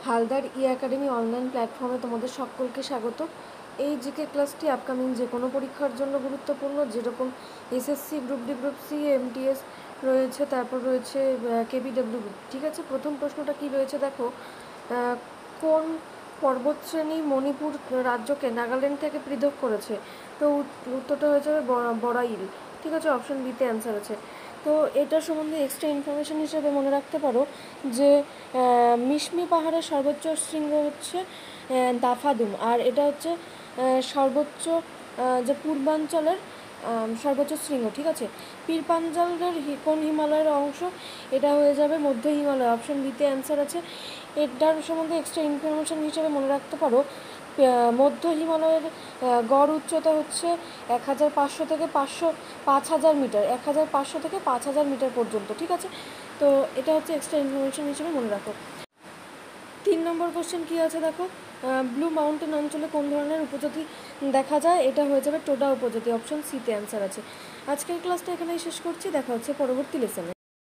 Haldar academy online প্ল্যাটফর্মে তোমাদের সকলকে স্বাগত। এই জিকে ক্লাসটি আপকামিং যে কোনো পরীক্ষার জন্য গুরুত্বপূর্ণ, যেরকম SSC, group D, group C, MTS রয়েছে, তারপর রয়েছে কেবিডব্লিউ গ্রুপ। ঠিক আছে, প্রথম প্রশ্নটা কি রয়েছে দেখো, কোন পর্বতশ্রেণী মণিপুর রাজ্যকে নাগাল্যান্ড থেকে পৃথক করেছে? তো উত্তরটা হয়ে যাবে বড়াইল। ঠিক আছে, অপশন বিতে অ্যান্সার আছে। তো এটার সম্বন্ধে এক্সট্রা ইনফরমেশন হিসেবে মনে রাখতে পারো যে মিশমি পাহাড়ের সর্বোচ্চ শৃঙ্গ হচ্ছে দাফাদুম, আর এটা হচ্ছে সর্বোচ্চ যে পূর্বাঞ্চলের সর্বোচ্চ শৃঙ্গ। ঠিক আছে, পীর পাঞ্জালের কোন হিমালয়ের অংশ? এটা হয়ে যাবে মধ্য হিমালয়, অপশন বিতে অ্যান্সার আছে। এটার সম্বন্ধে এক্সট্রা ইনফরমেশন হিসেবে মনে রাখতে পারো মধ্য হিমালয়ের গড় উচ্চতা হচ্ছে 1500 থেকে 5000 মিটার, 1500 থেকে 5000 মিটার পর্যন্ত। ঠিক আছে, তো এটা হচ্ছে এক্সট্রা ইনফরমেশন হিসেবে মনে রাখো। 3 নম্বর কোশ্চেন কী আছে দেখো, ব্লু মাউন্টেন অঞ্চলে কোন ধরনের উপজাতি দেখা যায়? এটা হয়ে যাবে টোডা উপজাতি, অপশন সিতে অ্যান্সার আছে। আজকের ক্লাসটা এখানেই শেষ করছি, দেখা হচ্ছে পরবর্তী লেসনে।